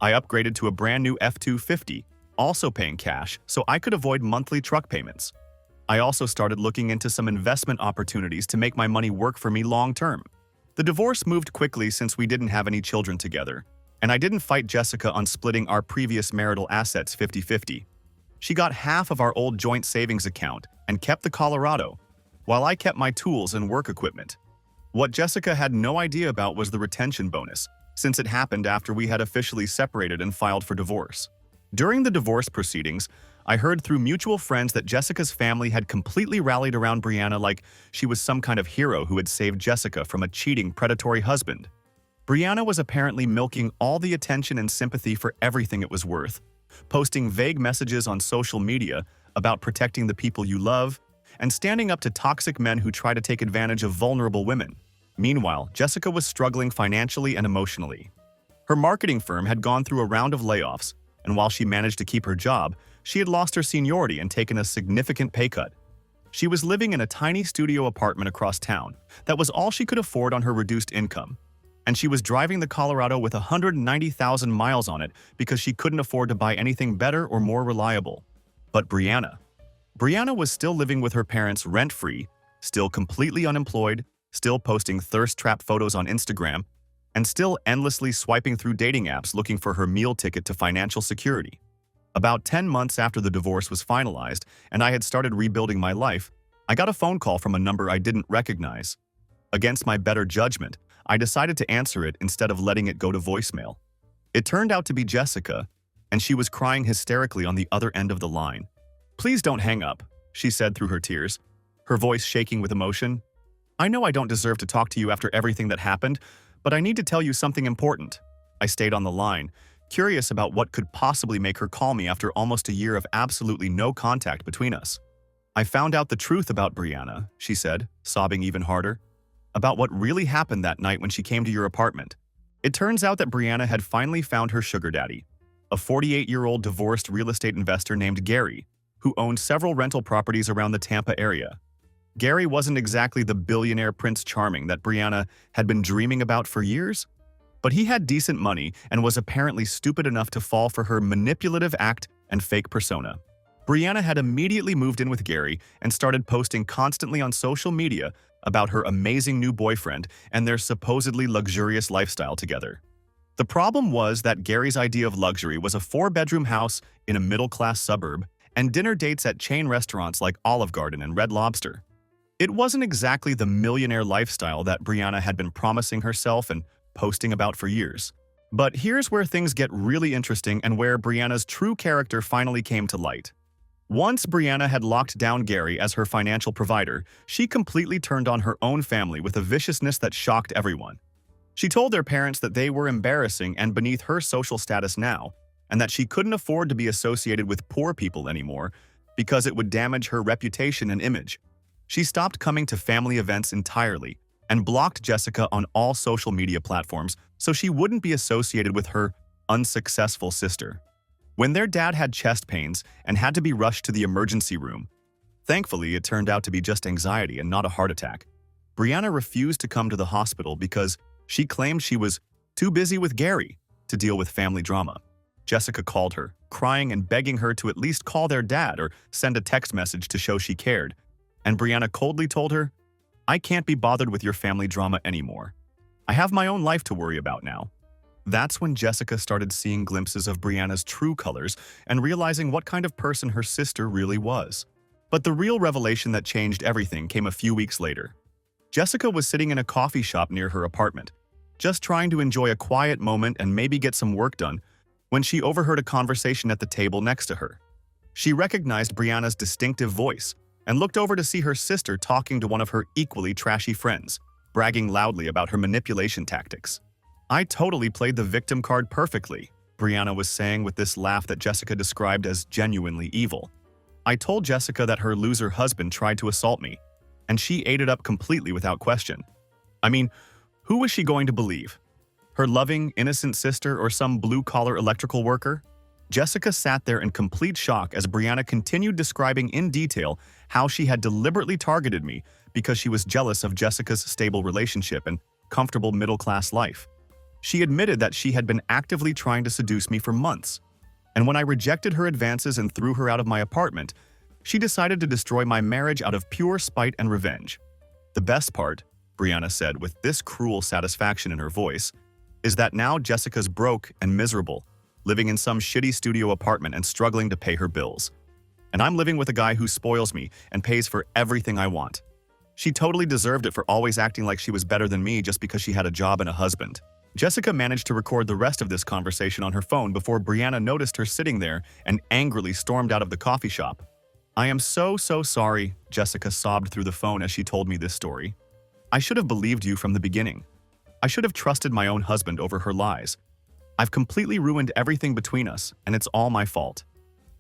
I upgraded to a brand new F-250, also paying cash so I could avoid monthly truck payments. I also started looking into some investment opportunities to make my money work for me long term. The divorce moved quickly since we didn't have any children together, and I didn't fight Jessica on splitting our previous marital assets 50-50. She got half of our old joint savings account and kept the Colorado, while I kept my tools and work equipment. What Jessica had no idea about was the retention bonus, since it happened after we had officially separated and filed for divorce. During the divorce proceedings, I heard through mutual friends that Jessica's family had completely rallied around Brianna like she was some kind of hero who had saved Jessica from a cheating, predatory husband. Brianna was apparently milking all the attention and sympathy for everything it was worth, posting vague messages on social media about protecting the people you love, and standing up to toxic men who try to take advantage of vulnerable women. Meanwhile, Jessica was struggling financially and emotionally. Her marketing firm had gone through a round of layoffs, and while she managed to keep her job, she had lost her seniority and taken a significant pay cut. She was living in a tiny studio apartment across town that was all she could afford on her reduced income, and she was driving the Colorado with 190,000 miles on it because she couldn't afford to buy anything better or more reliable. But Brianna was still living with her parents rent-free, still completely unemployed, still posting thirst-trap photos on Instagram, and still endlessly swiping through dating apps looking for her meal ticket to financial security. About 10 months after the divorce was finalized and I had started rebuilding my life, I got a phone call from a number I didn't recognize. Against my better judgment, I decided to answer it instead of letting it go to voicemail. It turned out to be Jessica, and she was crying hysterically on the other end of the line. "Please don't hang up," she said through her tears, her voice shaking with emotion. "I know I don't deserve to talk to you after everything that happened, but I need to tell you something important." I stayed on the line, curious about what could possibly make her call me after almost a year of absolutely no contact between us. "I found out the truth about Brianna," she said, sobbing even harder, "about what really happened that night when she came to your apartment. It turns out that Brianna had finally found her sugar daddy, a 48-year-old divorced real estate investor named Gary, who owned several rental properties around the Tampa area. Gary wasn't exactly the billionaire Prince Charming that Brianna had been dreaming about for years, but he had decent money and was apparently stupid enough to fall for her manipulative act and fake persona. Brianna had immediately moved in with Gary and started posting constantly on social media about her amazing new boyfriend and their supposedly luxurious lifestyle together. The problem was that Gary's idea of luxury was a 4-bedroom house in a middle-class suburb and dinner dates at chain restaurants like Olive Garden and Red Lobster. It wasn't exactly the millionaire lifestyle that Brianna had been promising herself and posting about for years. But here's where things get really interesting and where Brianna's true character finally came to light. Once Brianna had locked down Gary as her financial provider, she completely turned on her own family with a viciousness that shocked everyone. She told their parents that they were embarrassing and beneath her social status now, and that she couldn't afford to be associated with poor people anymore because it would damage her reputation and image. She stopped coming to family events entirely and blocked Jessica on all social media platforms so she wouldn't be associated with her unsuccessful sister. When their dad had chest pains and had to be rushed to the emergency room, thankfully it turned out to be just anxiety and not a heart attack, Brianna refused to come to the hospital because she claimed she was too busy with Gary to deal with family drama. Jessica called her, crying and begging her to at least call their dad or send a text message to show she cared, and Brianna coldly told her, "I can't be bothered with your family drama anymore. I have my own life to worry about now." That's when Jessica started seeing glimpses of Brianna's true colors and realizing what kind of person her sister really was. But the real revelation that changed everything came a few weeks later. Jessica was sitting in a coffee shop near her apartment, just trying to enjoy a quiet moment and maybe get some work done, when she overheard a conversation at the table next to her. She recognized Brianna's distinctive voice and looked over to see her sister talking to one of her equally trashy friends, bragging loudly about her manipulation tactics. "I totally played the victim card perfectly," Brianna was saying with this laugh that Jessica described as genuinely evil. "I told Jessica that her loser husband tried to assault me, and she ate it up completely without question. I mean, who was she going to believe? Her loving, innocent sister or some blue-collar electrical worker?" Jessica sat there in complete shock as Brianna continued describing in detail how she had deliberately targeted me because she was jealous of Jessica's stable relationship and comfortable middle-class life. She admitted that she had been actively trying to seduce me for months. And when I rejected her advances and threw her out of my apartment, she decided to destroy my marriage out of pure spite and revenge. The best part, Brianna said with this cruel satisfaction in her voice, is that now Jessica's broke and miserable, living in some shitty studio apartment and struggling to pay her bills. And I'm living with a guy who spoils me and pays for everything I want. She totally deserved it for always acting like she was better than me just because she had a job and a husband. Jessica managed to record the rest of this conversation on her phone before Brianna noticed her sitting there and angrily stormed out of the coffee shop. I am so sorry, Jessica sobbed through the phone as she told me this story. I should have believed you from the beginning. I should have trusted my own husband over her lies. I've completely ruined everything between us, and it's all my fault.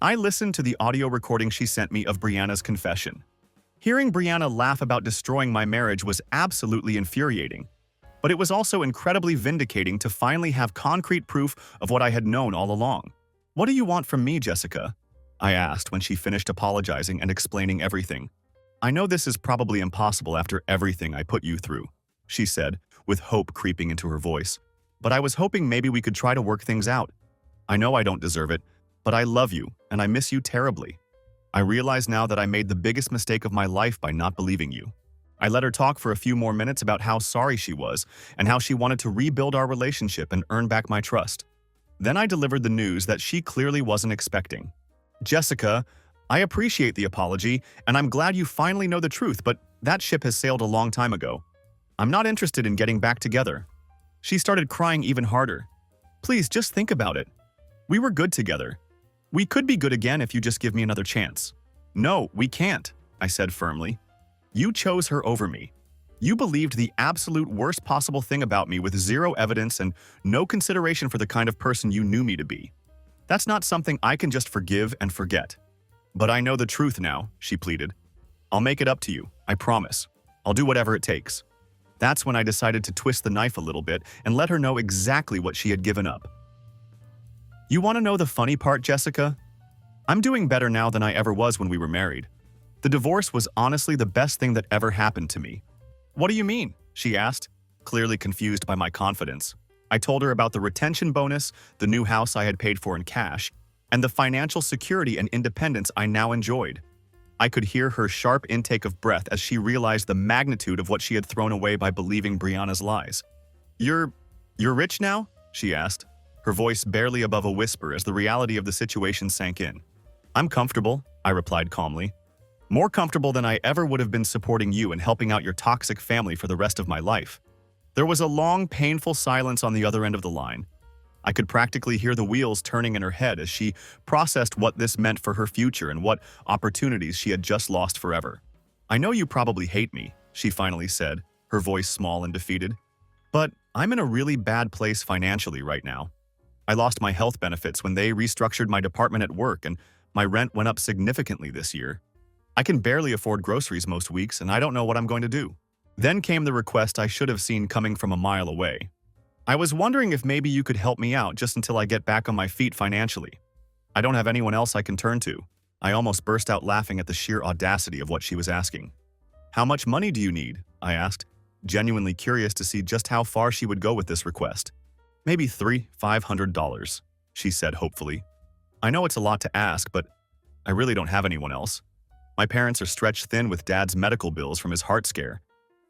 I listened to the audio recording she sent me of Brianna's confession. Hearing Brianna laugh about destroying my marriage was absolutely infuriating. But it was also incredibly vindicating to finally have concrete proof of what I had known all along. What do you want from me, Jessica? I asked when she finished apologizing and explaining everything. I know this is probably impossible after everything I put you through, she said, with hope creeping into her voice. But I was hoping maybe we could try to work things out. I know I don't deserve it, but I love you and I miss you terribly. I realize now that I made the biggest mistake of my life by not believing you. I let her talk for a few more minutes about how sorry she was and how she wanted to rebuild our relationship and earn back my trust. Then I delivered the news that she clearly wasn't expecting. Jessica, I appreciate the apology, and I'm glad you finally know the truth, but that ship has sailed a long time ago. I'm not interested in getting back together. She started crying even harder. Please, just think about it. We were good together. We could be good again if you just give me another chance. No, we can't, I said firmly. You chose her over me. You believed the absolute worst possible thing about me with zero evidence and no consideration for the kind of person you knew me to be. That's not something I can just forgive and forget. But I know the truth now, she pleaded. I'll make it up to you, I promise. I'll do whatever it takes. That's when I decided to twist the knife a little bit and let her know exactly what she had given up. You want to know the funny part, Jessica? I'm doing better now than I ever was when we were married. The divorce was honestly the best thing that ever happened to me. What do you mean? She asked, clearly confused by my confidence. I told her about the retention bonus, the new house I had paid for in cash, and the financial security and independence I now enjoyed. I could hear her sharp intake of breath as she realized the magnitude of what she had thrown away by believing Brianna's lies. You're rich now? She asked, her voice barely above a whisper as the reality of the situation sank in. I'm comfortable, I replied calmly. More comfortable than I ever would have been supporting you and helping out your toxic family for the rest of my life. There was a long, painful silence on the other end of the line. I could practically hear the wheels turning in her head as she processed what this meant for her future and what opportunities she had just lost forever. I know you probably hate me, she finally said, her voice small and defeated. But I'm in a really bad place financially right now. I lost my health benefits when they restructured my department at work, and my rent went up significantly this year. I can barely afford groceries most weeks, and I don't know what I'm going to do. Then came the request I should have seen coming from a mile away. I was wondering if maybe you could help me out just until I get back on my feet financially. I don't have anyone else I can turn to. I almost burst out laughing at the sheer audacity of what she was asking. How much money do you need? I asked, genuinely curious to see just how far she would go with this request. Maybe $500, she said hopefully. I know it's a lot to ask, but I really don't have anyone else. My parents are stretched thin with Dad's medical bills from his heart scare,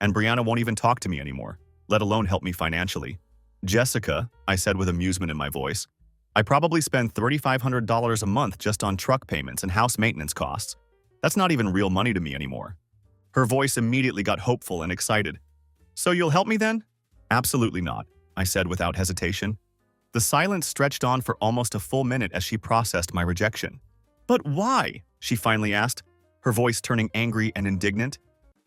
and Brianna won't even talk to me anymore, let alone help me financially. Jessica, I said with amusement in my voice, I probably spend $3,500 a month just on truck payments and house maintenance costs. That's not even real money to me anymore. Her voice immediately got hopeful and excited. So you'll help me then? Absolutely not, I said without hesitation. The silence stretched on for almost a full minute as she processed my rejection. But why? She finally asked, her voice turning angry and indignant.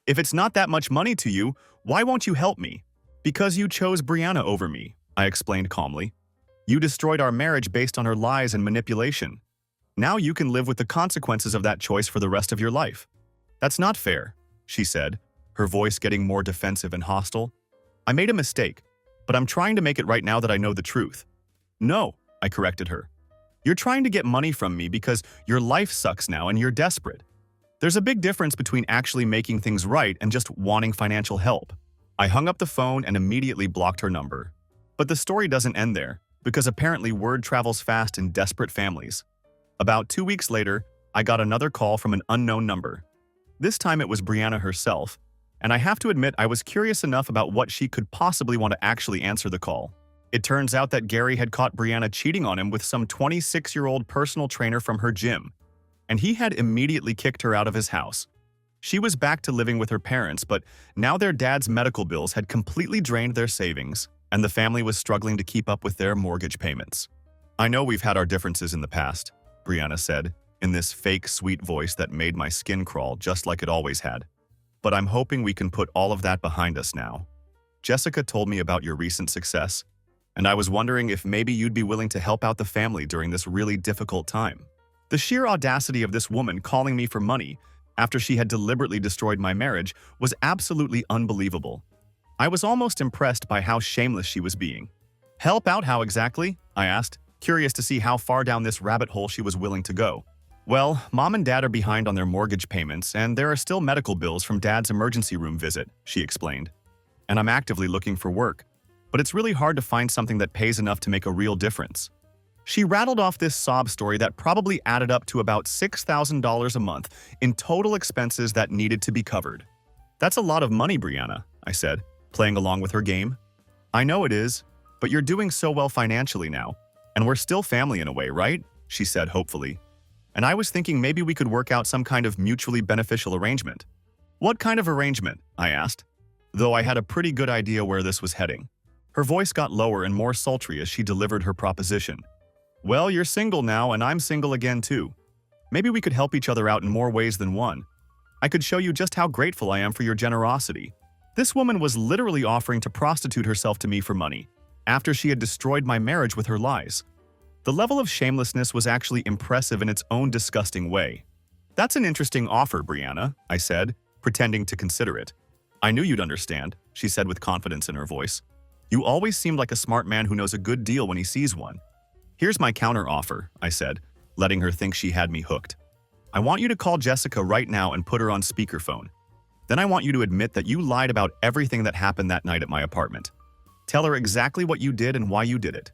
If it's not that much money to you, why won't you help me? Because you chose Brianna over me, I explained calmly. You destroyed our marriage based on her lies and manipulation. Now you can live with the consequences of that choice for the rest of your life. That's not fair, she said, her voice getting more defensive and hostile. I made a mistake, but I'm trying to make it right now that I know the truth. No, I corrected her. You're trying to get money from me because your life sucks now and you're desperate. There's a big difference between actually making things right and just wanting financial help. I hung up the phone and immediately blocked her number. But the story doesn't end there. because apparently word travels fast in desperate families. About 2 weeks later, I got another call from an unknown number. This time it was Brianna herself, and I have to admit I was curious enough about what she could possibly want to actually answer the call. It turns out that Gary had caught Brianna cheating on him with some 26-year-old personal trainer from her gym, and he had immediately kicked her out of his house. She was back to living with her parents, but now their dad's medical bills had completely drained their savings, and the family was struggling to keep up with their mortgage payments. "I know we've had our differences in the past," Brianna said, in this fake sweet voice that made my skin crawl just like it always had. "But I'm hoping we can put all of that behind us now. Jessica told me about your recent success, and I was wondering if maybe you'd be willing to help out the family during this really difficult time." The sheer audacity of this woman calling me for money after she had deliberately destroyed my marriage was absolutely unbelievable. I was almost impressed by how shameless she was being. "Help out how exactly?" I asked, curious to see how far down this rabbit hole she was willing to go. "Well, Mom and Dad are behind on their mortgage payments, and there are still medical bills from Dad's emergency room visit," she explained. "And I'm actively looking for work, but it's really hard to find something that pays enough to make a real difference." She rattled off this sob story that probably added up to about $6,000 a month in total expenses that needed to be covered. "That's a lot of money, Brianna," I said, playing along with her game. "I know it is, but you're doing so well financially now, and we're still family in a way, right?" she said hopefully. "And I was thinking maybe we could work out some kind of mutually beneficial arrangement." "What kind of arrangement?" I asked, though I had a pretty good idea where this was heading. Her voice got lower and more sultry as she delivered her proposition. "Well, you're single now, and I'm single again too. Maybe we could help each other out in more ways than one. I could show you just how grateful I am for your generosity." This woman was literally offering to prostitute herself to me for money, after she had destroyed my marriage with her lies. The level of shamelessness was actually impressive in its own disgusting way. "That's an interesting offer, Brianna," I said, pretending to consider it. "I knew you'd understand," she said with confidence in her voice. "You always seemed like a smart man who knows a good deal when he sees one." "Here's my counter-offer," I said, letting her think she had me hooked. "I want you to call Jessica right now and put her on speakerphone. Then I want you to admit that you lied about everything that happened that night at my apartment. Tell her exactly what you did and why you did it.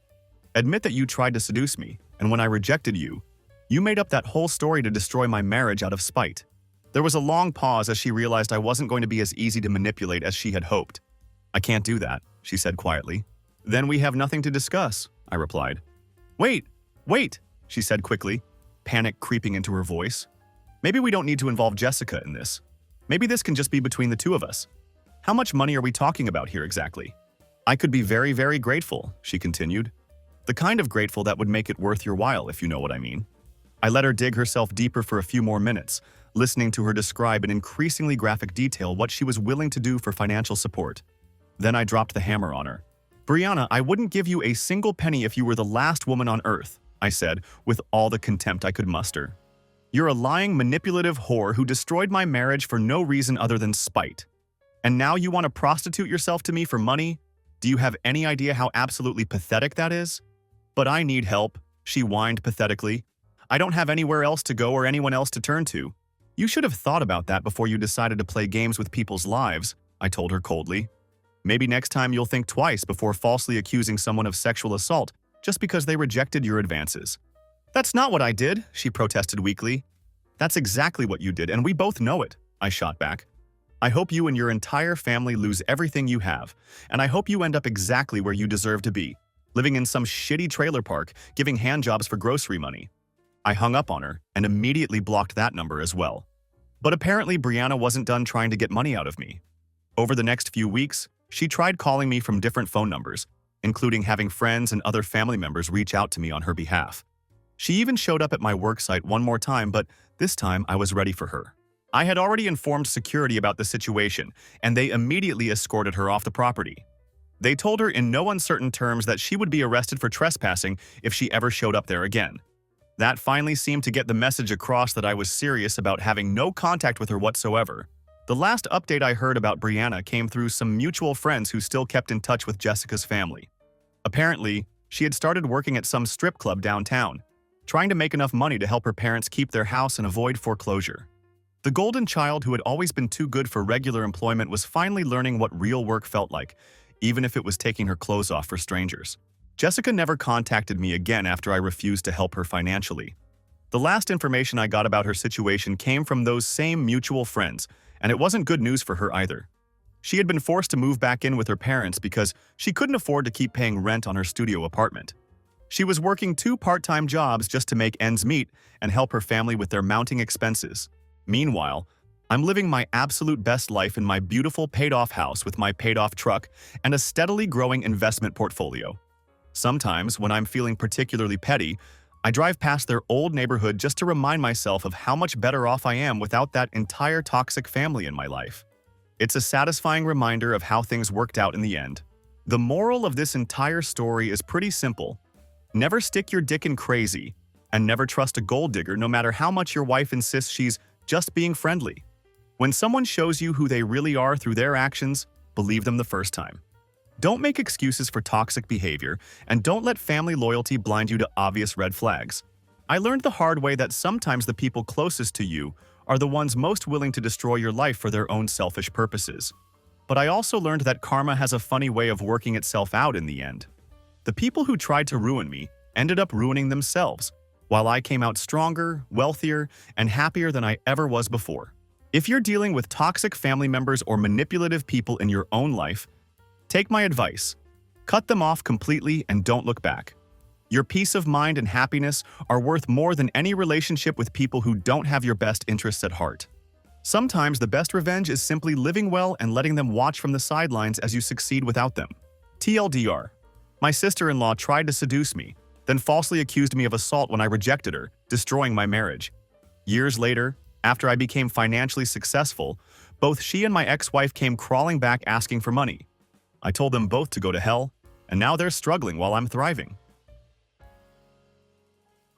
Admit that you tried to seduce me, and when I rejected you, you made up that whole story to destroy my marriage out of spite." There was a long pause as she realized I wasn't going to be as easy to manipulate as she had hoped. "I can't do that," she said quietly. "Then we have nothing to discuss," I replied. Wait, she said quickly, panic creeping into her voice. "Maybe we don't need to involve Jessica in this. Maybe this can just be between the two of us. How much money are we talking about here exactly?" "I could be very, very grateful," she continued. "The kind of grateful that would make it worth your while, if you know what I mean." I let her dig herself deeper for a few more minutes, listening to her describe in increasingly graphic detail what she was willing to do for financial support. Then I dropped the hammer on her. "Brianna, I wouldn't give you a single penny if you were the last woman on earth," I said, with all the contempt I could muster. "You're a lying, manipulative whore who destroyed my marriage for no reason other than spite. And now you want to prostitute yourself to me for money? Do you have any idea how absolutely pathetic that is?" "But I need help," she whined pathetically. "I don't have anywhere else to go or anyone else to turn to." "You should have thought about that before you decided to play games with people's lives," I told her coldly. "Maybe next time you'll think twice before falsely accusing someone of sexual assault just because they rejected your advances." "That's not what I did," she protested weakly. "That's exactly what you did, and we both know it," I shot back. "I hope you and your entire family lose everything you have, and I hope you end up exactly where you deserve to be, living in some shitty trailer park, giving handjobs for grocery money." I hung up on her and immediately blocked that number as well. But apparently Brianna wasn't done trying to get money out of me. Over the next few weeks, she tried calling me from different phone numbers, including having friends and other family members reach out to me on her behalf. She even showed up at my worksite one more time, but this time I was ready for her. I had already informed security about the situation, and they immediately escorted her off the property. They told her in no uncertain terms that she would be arrested for trespassing if she ever showed up there again. That finally seemed to get the message across that I was serious about having no contact with her whatsoever. The last update I heard about Brianna came through some mutual friends who still kept in touch with Jessica's family. Apparently, she had started working at some strip club downtown, trying to make enough money to help her parents keep their house and avoid foreclosure. The golden child who had always been too good for regular employment was finally learning what real work felt like, even if it was taking her clothes off for strangers. Jessica never contacted me again after I refused to help her financially. The last information I got about her situation came from those same mutual friends, and it wasn't good news for her either. She had been forced to move back in with her parents because she couldn't afford to keep paying rent on her studio apartment. She was working 2 part-time jobs just to make ends meet and help her family with their mounting expenses. Meanwhile, I'm living my absolute best life in my beautiful paid-off house with my paid-off truck and a steadily growing investment portfolio. Sometimes, when I'm feeling particularly petty, I drive past their old neighborhood just to remind myself of how much better off I am without that entire toxic family in my life. It's a satisfying reminder of how things worked out in the end. The moral of this entire story is pretty simple. Never stick your dick in crazy, and never trust a gold digger no matter how much your wife insists she's just being friendly. When someone shows you who they really are through their actions, believe them the first time. Don't make excuses for toxic behavior, and don't let family loyalty blind you to obvious red flags. I learned the hard way that sometimes the people closest to you are the ones most willing to destroy your life for their own selfish purposes. But I also learned that karma has a funny way of working itself out in the end. The people who tried to ruin me ended up ruining themselves, while I came out stronger, wealthier, and happier than I ever was before. If you're dealing with toxic family members or manipulative people in your own life, take my advice. Cut them off completely and don't look back. Your peace of mind and happiness are worth more than any relationship with people who don't have your best interests at heart. Sometimes the best revenge is simply living well and letting them watch from the sidelines as you succeed without them. TLDR. My sister-in-law tried to seduce me, then falsely accused me of assault when I rejected her, destroying my marriage. Years later, after I became financially successful, both she and my ex-wife came crawling back asking for money. I told them both to go to hell, and now they're struggling while I'm thriving.